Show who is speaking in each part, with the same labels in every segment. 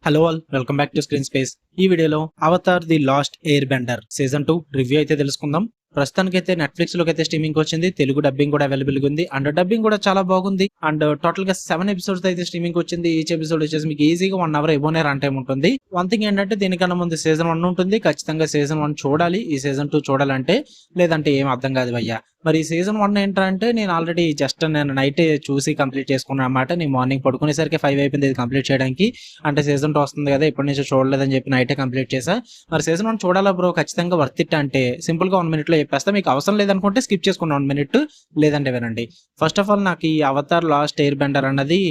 Speaker 1: Hello all, welcome back to screen space. ఈ వీడియోలో Avatar the last air Bender season 2 review అయితే తెలుసుకుందాం. ప్రస్తుతానికైతే నెట్ఫ్లిక్స్ లోకి అయితే స్ట్రీమింగ్ వచ్చింది. తెలుగు డబ్బింగ్ కూడా అవైలబుల్ గా ఉంది అండ్ డబ్బింగ్ కూడా చాలా బాగుంది. అండ్ టోటల్ గా 7 ఎపిసోడ్స్ అయితే స్ట్రీమింగ్ వచ్చింది. ఈచ్ ఎపిసోడ్ వచ్చేసి మీకు ఈజీగా 1 అవర్ ఎబోనే రన్ టైం ఉంటుంది. వన్ థింగ్ ఏంటంటే దీనికన్నా ముందు సీజన్ 1 ఉంటుంది. ఖచ్చితంగా సీజన్ 1 చూడాలి ఈ సీజన్ 2 చూడాలంటే, లేదంటే ఏం అర్థం కాదు భయ్యా. మరి సీజన్ 1 ఏంటంటే నేను ఆల్రెడీ జస్ట్ నేను నైట్ చూసి కంప్లీట్ చేసుకున్నాను అనమాట. నేను మార్నింగ్ పడుకునేసరికి 5 అయిపోయింది ఇది కంప్లీట్ చేయడానికి. అంటే సీజన్ 2 వస్తుంది కదా, ఇప్పటి నుంచి చూడలేదని చెప్పి నైటే కంప్లీట్ చేసా. మరి సీజన్ 1 చూడాలా బ్రో, ఖచ్చితంగా వర్త్ ఇట్ అంటే సింపుల్ గా 1 మినిట్ లో చెప్పేస్తా. మీకు అవసరం లేదనుకుంటే స్కిప్ చేసుకున్న 1 మినిట్, లేదంటే వినండి. ఫస్ట్ ఆఫ్ ఆల్ నాకు ఈ అవతార్ లాస్ట్ ఎయిర్ బెండర్ అన్నది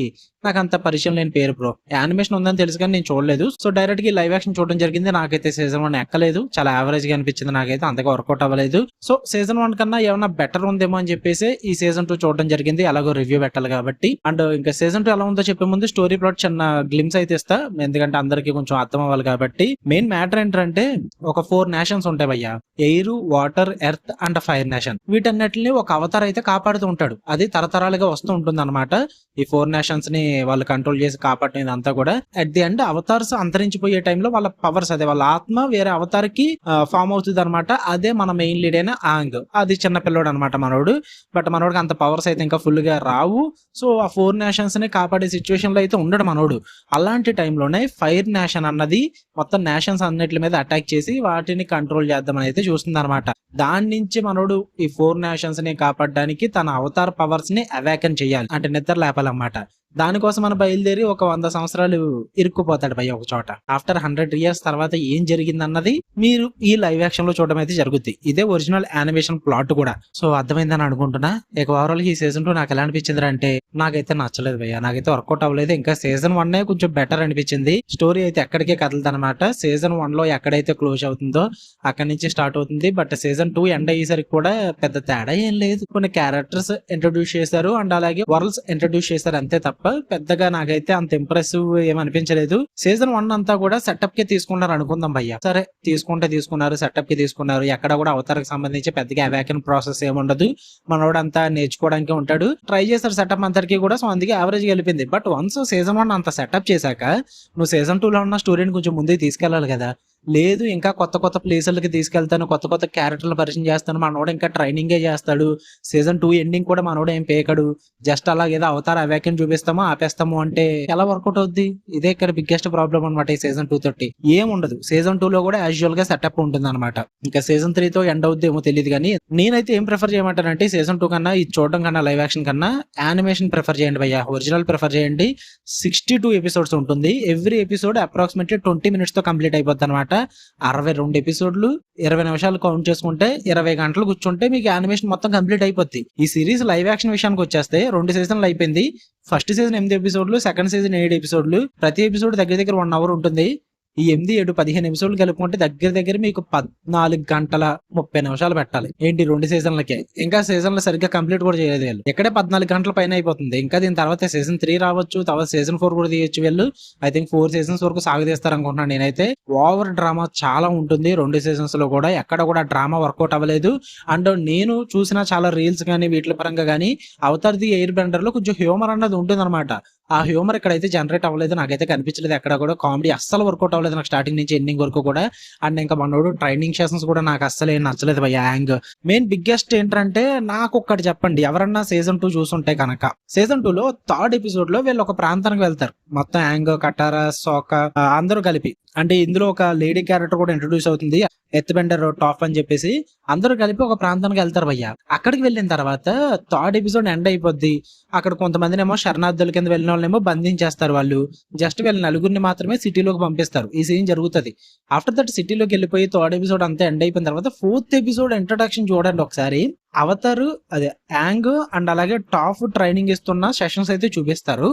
Speaker 1: నాకు అంత పరిచయం లేని పేరు బ్రో. యానిమేషన్ ఉందని తెలుసు కానీ నేను చూడలేదు. సో డైరెక్ట్ గా లైవ్ యాక్షన్ చూడడం జరిగింది. నాకైతే సీజన్ 1 ఎక్కలేదు, చాలా యావరేజ్ గా అనిపించింది నాకైతే, అంతగా వర్కౌట్ అవ్వలేదు. సో సీజన్ 1 కన్నా ఏమన్నా బెటర్ ఉందేమో అని చెప్పేసి ఈ సీజన్ 2 చూడడం జరిగింది. అలాగో రివ్యూ పెట్టాలి కాబట్టి. అండ్ ఇంకా సీజన్ 2 ఎలా ఉందో చెప్పే ముందు స్టోరీ ప్లాట్ చిన్న గ్లిమ్స్ అయితే ఇస్తా, ఎందుకంటే అందరికి కొంచెం అర్థం అవ్వాలి కాబట్టి. మెయిన్ మ్యాటర్ ఏంటంటే ఒక 4 నేషన్స్ ఉంటాయి భయ్యా, air, water, earth and fire nation. వీటన్నిటిని ఒక అవతార్ అయితే కాపాడుతూ ఉంటాడు. అది తరతరాలుగా వస్తూ ఉంటుంది అనమాట. ఈ 4 నేషన్స్ ని వాళ్ళు కంట్రోల్ చేసి కాపాడటం ఇదంతా కూడా. అట్ ది ఎండ్ అవతార్స్ అంతరించిపోయే టైంలో వాళ్ళ పవర్స్, అదే వాళ్ళ ఆత్మ వేరే అవతార్ కి ఫామ్ అవుతుంది అనమాట. అదే మన మెయిన్ లీడ్ అయిన ఆంగ్. అది చిన్న పిల్లోడు అనమాట మనోడు. బట్ మనోడికి అంత పవర్స్ అయితే ఇంకా ఫుల్ గా రావు. సో ఆ 4 నేషన్స్ ని కాపాడే సిచ్యువేషన్ లో అయితే ఉండడు మనోడు. అలాంటి టైంలోనే ఫైర్ నేషన్ అన్నది మొత్తం నేషన్స్ అన్నిటి మీద అటాక్ చేసి వాటిని కంట్రోల్ చేద్దామని అయితే చూస్తుంది అనమాట. దాని నుంచి మనోడు ఈ 4 నేషన్స్ ని కాపాడడానికి తన అవతార్ పవర్స్ ని అవాకన్ చేయాలి, అంటే నిద్ర లేపాలన్నమాట. దానికోసం మన బయలుదేరి ఒక 100 సంవత్సరాలు ఇరుక్కుపోతాడు భయ్య ఒక చోట. ఆఫ్టర్ 100 ఇయర్స్ తర్వాత ఏం జరిగింది అన్నది మీరు ఈ లైవ్ యాక్షన్ లో చూడడం అయితే జరుగుద్ది. ఇదే ఒరిజినల్ యానిమేషన్ ప్లాట్ కూడా. సో అర్థమైందని అనుకుంటున్నా. ఇక ఓవరాల్ ఈ సీజన్ 2 నాకు ఎలా అనిపించింది అంటే, నాకైతే నచ్చలేదు భయ్య, నాకైతే వర్కౌట్ అవ్వలేదు. ఇంకా సీజన్ 1 కొంచెం బెటర్ అనిపించింది. స్టోరీ అయితే ఎక్కడికే కదలదనమాట. సీజన్ 1 లో ఎక్కడైతే క్లోజ్ అవుతుందో అక్కడి నుంచి స్టార్ట్ అవుతుంది. బట్ సీజన్ 2 ఎండ్ అయ్యేసరికి కూడా పెద్ద తేడా ఏం లేదు. కొన్ని క్యారెక్టర్స్ ఇంట్రొడ్యూస్ చేశారు అండ్ అలాగే వరల్డ్స్ ఇంట్రొడ్యూస్ చేశారు, అంతే తప్ప పెద్దగా నాకైతే అంత ఇంప్రెసివ్ ఏమనిపించలేదు. సీజన్ 1 అంతా కూడా సెటప్ కి తీసుకున్నారు అనుకుందాం భయ్య. సరే తీసుకున్నారు, సెటప్ కి తీసుకున్నారు. ఎక్కడ కూడా అవతారకు సంబంధించి పెద్దగా అవాకన్ ప్రాసెస్ ఏముండదు. మనోడు అంతా నేర్చుకోవడానికి ఉంటాడు. ట్రై చేశారు సెటప్ అంతరికి కూడా. సో అందుకే యావరేజ్ గెలిపింది. బట్ వన్స్ సీజన్ 1 అంత సెటప్ చేశాక నువ్వు సీజన్ 2 లో ఉన్న స్టోరీని కొంచెం ముందుకు తీసుకెళ్లాలి కదా. లేదు, ఇంకా కొత్త కొత్త ప్లేసులకి తీసుకెళ్తాను, కొత్త కొత్త క్యారెక్టర్లు పరిచయం చేస్తాను, మనోడు ఇంకా ట్రైనింగే చేస్తాడు. సీజన్ 2 ఎండింగ్ కూడా మనోడు ఏం పేకడు. జస్ట్ అలా ఏదో అవతార్ అవాకన్ చూపిస్తామో ఆపేస్తాము అంటే ఎలా వర్కౌట్ అవుద్ది? ఇదే ఇక్కడ బిగ్గెస్ట్ ప్రాబ్లం అనమాట ఈ సీజన్ 2 తోటి. ఏం ఉండదు. సీజన్ 2 లో కూడా యాజువల్ గా సెటప్ ఉంటుంది అనమాట. ఇంకా సీజన్ 3 తో ఎండ్ అవుద్ది ఏమో తెలియదు కానీ నేనైతే ఏం ప్రిఫర్ చేయమంటానంటే, సీజన్ 2 కన్నా ఇది చూడడం కన్నా లైవ్ యాక్షన్ కన్నా యానిమేషన్ ప్రిఫర్ చేయండి భయ్యా. ఒరిజినల్ ప్రిఫర్ చేయండి. 62 ఎపిసోడ్స్ ఉంటుంది. ఎవ్రీ ఎపిసోడ్ అప్రాక్సిమేట్లీ 20 minutes తో కంప్లీట్ అయిపోద్ది అనమాట. 62 ఎపిసోడ్లు 20 నిమిషాలు కౌంట్ చేసుకుంటే 20 గంటలు కూర్చుంటే మీకు యానిమేషన్ మొత్తం కంప్లీట్ అయిపోద్ది. ఈ సిరీస్ లైవ్ యాక్షన్ విషయానికి వచ్చేస్తే 2 సీజన్లు అయిపోయింది. ఫస్ట్ సీజన్ 8 ఎపిసోడ్లు, సెకండ్ సీజన్ 7 ఎపిసోడ్లు. ప్రతి ఎపిసోడ్ దగ్గర దగ్గర 1 అవర్ ఉంటుంది. ఈ 8, 7, 15 ఎపిసోడ్లు కలుపుకుంటే దగ్గర దగ్గర మీకు 14 గంటల 30 నిమిషాలు పెట్టాలి. ఏంటి 2 సీజన్లకే? ఇంకా సీజన్లు సరిగ్గా కంప్లీట్ కూడా చేయలేదు వీళ్ళు. ఇక్కడే 14 గంటల పైన అయిపోతుంది. ఇంకా దీని తర్వాత సీజన్ 3 రావచ్చు, తర్వాత సీజన్ 4 కూడా తీయొచ్చు వీళ్ళు. ఐ థింక్ 4 సీజన్స్ వరకు సాగదీస్తారు అనుకుంటున్నాను నేనైతే. ఓవర్ డ్రామా చాలా ఉంటుంది 2 సీజన్స్ లో కూడా. ఎక్కడ కూడా డ్రామా వర్కౌట్ అవ్వలేదు. అండ్ నేను చూసిన చాలా రీల్స్ కానీ వీటి పరంగా కానీ అవతార్ ది ఎయిర్ బెండర్ లో కొంచెం హ్యూమర్ అన్నది ఉంటుంది అనమాట. ఆ హ్యూమర్ ఇక్కడైతే జనరేట్ అవ్వలేదు, నాకైతే కనిపించలేదు. ఎక్కడ కూడా కామెడీ అస్సలు వర్కౌట్ అవ్వలేదు నాకు స్టార్టింగ్ నుంచి ఎండింగ్ వరకు కూడా. అండ్ ఇంకా మనోడు ట్రైనింగ్ సెషన్స్ కూడా నాకు అస్సలు ఏం నచ్చలేదు భయ్య. యాంగ్ మెయిన్ బిగ్గెస్ట్ ఏంటంటే, నాకు ఒక్కటి చెప్పండి, ఎవరన్నా సీజన్ 2 చూసుంటే కనుక, సీజన్ 2 లో 3rd ఎపిసోడ్ లో వీళ్ళు ఒక ప్రాంతానికి వెళ్తారు. మొత్తం యాంగ్, కటారా, సోక అందరూ కలిపి. అంటే ఇందులో ఒక లేడీ క్యారెక్టర్ కూడా ఇంట్రొడ్యూస్ అవుతుంది, ఎత్ బెండర్ టాప్ అని చెప్పేసి. అందరూ కలిపి ఒక ప్రాంతానికి వెళ్తారు భయ్య. అక్కడికి వెళ్ళిన తర్వాత 3rd ఎపిసోడ్ ఎండ్ అయిపోద్ది. అక్కడ కొంతమందినేమో శరణార్థుల కింద వెళ్ళిన వాళ్ళేమో బంధించేస్తారు. వాళ్ళు జస్ట్ వీళ్ళ నలుగురిని మాత్రమే సిటీలోకి పంపిస్తారు. ఈ సీన్ జరుగుతుంది. ఆఫ్టర్ దట్ సిటీలోకి వెళ్ళిపోయి 3rd ఎపిసోడ్ అంతా ఎండ్ అయిపోయిన తర్వాత 4th ఎపిసోడ్ ఇంట్రడక్షన్ చూడండి ఒకసారి. అవతారు అదే యాంగ్ అండ్ అలాగే టాప్ ట్రైనింగ్ ఇస్తున్న సెషన్స్ అయితే చూపిస్తారు.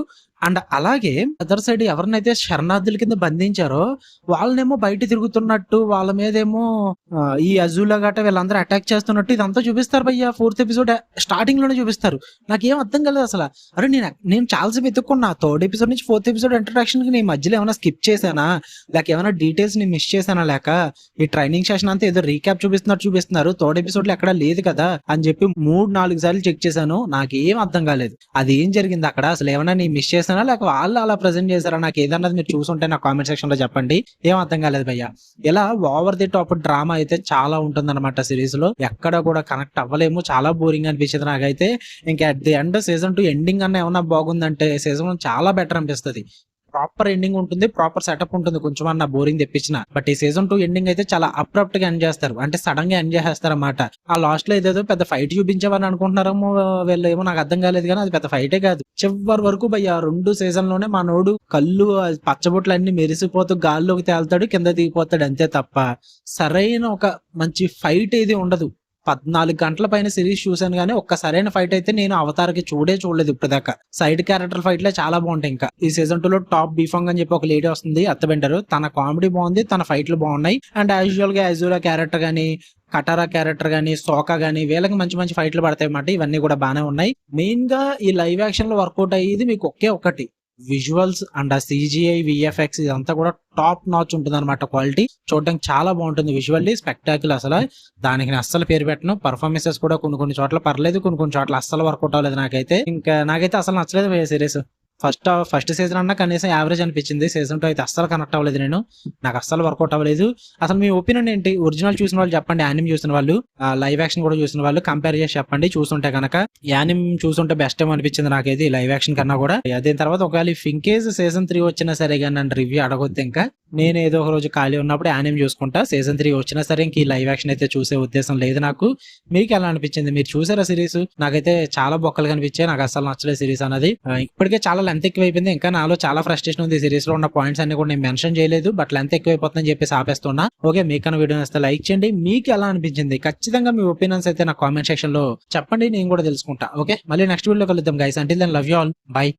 Speaker 1: అండ్ అలాగే అదర్ సైడ్ ఎవరినైతే శరణార్థుల కింద బంధించారో వాళ్ళనేమో బయట తిరుగుతున్నట్టు, వాళ్ళ మీదేమో ఈ అజూలా గట వీళ్ళందరూ అటాక్ చేస్తున్నట్టు ఇదంతా చూపిస్తారు భయ్య. 4th ఎపిసోడ్ స్టార్టింగ్ లోనే చూపిస్తారు. నాకేం అర్థం కాలేదు అసలు. అరే నేను చాలాసేపు ఎత్తుకున్నా 3rd ఎపిసోడ్ నుంచి 4th ఎపిసోడ్ ఇంట్రడక్షన్ కి నేను మధ్యలో ఏమైనా స్కిప్ చేశానా, లేక ఏమైనా డీటెయిల్స్ ని మిస్ చేశానా, లేక ఈ ట్రైనింగ్ సెషన్ అంతా ఏదో రీక్యాప్ చూపిస్తున్నారు. 3rd ఎపిసోడ్ లో ఎక్కడా లేదు కదా. అని చెప్పి 3-4 సార్లు చెక్ చేశాను. నాకేం అర్థం కాలేదు. అది ఏం జరిగింది అక్కడ, అసలు ఏమైనా నేను మిస్ చేశానా లేక వాళ్ళు అలా ప్రెజెంట్ చేశారా, నాకు ఏదన్నది మీరు చూసుంటే నా కామెంట్ సెక్షన్ లో చెప్పండి. ఏం అర్థం కాలేదు భయ్య. ఇలా ఓవర్ ది టాప్ డ్రామా అయితే చాలా ఉంటుందన్నమాట సిరీస్ లో. ఎక్కడ కూడా కనెక్ట్ అవ్వలేము, చాలా బోరింగ్ అనిపించింది నాకైతే. ఇంకా at the end season 2 ending అన్న ఏమన్నా బాగుందంటే సీజన్ 1 చాలా బెటర్ అనిపిస్తుంది. ప్రాపర్ ఎండింగ్ ఉంటుంది, ప్రాపర్ సెటప్ ఉంటుంది, కొంచెం అన్న బోరింగ్ తెప్పించిన. బట్ ఈ సీజన్ 2 ఎండింగ్ అయితే చాలా అబ్రప్ట్ గా ఎండ్ చేస్తారు, అంటే సడన్ గా ఎండ్ చేసేస్తారు అన్నమాట. ఆ లాస్ట్ లో ఏదేదో పెద్ద ఫైట్ చూపించేవారని అనుకుంటున్నారేమో వీళ్ళు, ఏమో నాకు అర్థం కాలేదు. కానీ అది పెద్ద ఫైటే కాదు. చివరి వరకు భయ్య 2 సీజన్ లోనే మనోడు కళ్ళు పచ్చబొట్లు అన్ని మెరిసిపోతూ గాల్లోకి తేలుతాడు, కింద దిగిపోతాడు, అంతే తప్ప సరైన ఒక మంచి ఫైట్ ఏది ఉండదు. 14 గంటల పైన సిరీస్ చూసాను కానీ ఒక్క సరైన ఫైట్ అయితే నేను అవతారకి చూడలేదు ఇప్పటిదాకా. సైడ్ క్యారెక్టర్ ఫైట్లే చాలా బాగుంటాయి. ఇంకా ఈ సీజన్ 2 లో టాప్ బీఫాంగ్ అని చెప్పి ఒక లేడీ వస్తుంది, అత్తబెంటారు. తన కామెడీ బాగుంది, తన ఫైట్లు బాగున్నాయి. అండ్ యాజువల్ గా యాజురా క్యారెక్టర్ గానీ, కటారా క్యారెక్టర్ గానీ, సోకా గానీ వీళ్ళకి మంచి మంచి ఫైట్లు పడతాయి అన్నమాట. ఇవన్నీ కూడా బాగానే ఉన్నాయి. మెయిన్ గా ఈ లైవ్ యాక్షన్ లో వర్కౌట్ అయ్యేది మీకు ఒకే ఒకటి, విజువల్స్ అండ్ ఆ CGI VFX ఇదంతా కూడా టాప్ నాచ్ ఉంటుంది అనమాట. క్వాలిటీ చూడడానికి చాలా బాగుంటుంది, విజువల్లీ స్పెక్టాక్యుల్. అసలు దానికి నేను అస్సలు పేరు పెట్టను. పర్ఫార్మెన్సెస్ కూడా కొన్ని చోట్ల పర్లేదు, కొన్ని చోట్ల అస్సలు వర్కౌట్ అవ్వలేదు. నాకైతే అసలు నచ్చలేదు సిరీస్. ఫస్ట్ సీజన్ అన్నా కనీసం యావరేజ్ అనిపించింది. సీజన్ 2 అయితే అస్సలు కనెక్ట్ అవ్వలేదు నాకు అస్సలు వర్కౌట్ అవ్వలేదు. అసలు మీ ఒపీనియన్ ఏంటి? ఒరిజినల్ చూసిన వాళ్ళు చెప్పండి, యానిమ్ చూసిన వాళ్ళు, లైవ్ యాక్షన్ కూడా చూసిన వాళ్ళు కంపేర్ చేసి చెప్పండి. చూస్తుంటే కనుక యానిమ్ చూస్తుంటే బెస్ట్ ఏమో అనిపించింది నాకైతే లైవ్ యాక్షన్ కన్నా కూడా. దీని తర్వాత ఒకవేళ ఇన్కేస్ సీజన్ 3 వచ్చినా సరే కానీ నన్ను రివ్యూ అడగొద్దు. ఇంకా నేను ఏదో ఒక రోజు ఖాళీ ఉన్నప్పుడు యానిమ్ చూసుకుంటా. సీజన్ 3 వచ్చినా సరే ఇంక ఈ లైవ్ యాక్షన్ అయితే చూసే ఉద్దేశం లేదు నాకు. మీకు ఎలా అనిపించింది? మీరు చూసారా సిరీస్? నాకైతే చాలా బొక్కలు కనిపించాయి, నాకు అసలు నచ్చలేదు సిరీస్ అన్నది. ఇప్పటికే చాలా లెంత్ ఎక్కువైపోయింది. ఇంకా నాలో చాలా ఫ్రస్ట్రేషన్ ఉంది. సిరీస్ లో ఉన్న పాయింట్స్ అన్ని కూడా నేను మెన్షన్ చేయలేదు, బట్ లెంత్ ఎక్కువైపోతుందని చెప్పేసి ఆపేస్తున్నా. ఓకే, మీకన్నా వీడియో వస్తే లైక్ చేయండి. మీకు ఎలా అనిపించింది ఖచ్చితంగా మీ ఒపీనియన్స్ అయితే నా కామెంట్ సెక్షన్ లో చెప్పండి, నేను కూడా తెలుసుకుంటా. ఓకే, మళ్ళీ నెక్స్ట్ వీడియో కలుద్దాం guys. Until then love you all, by.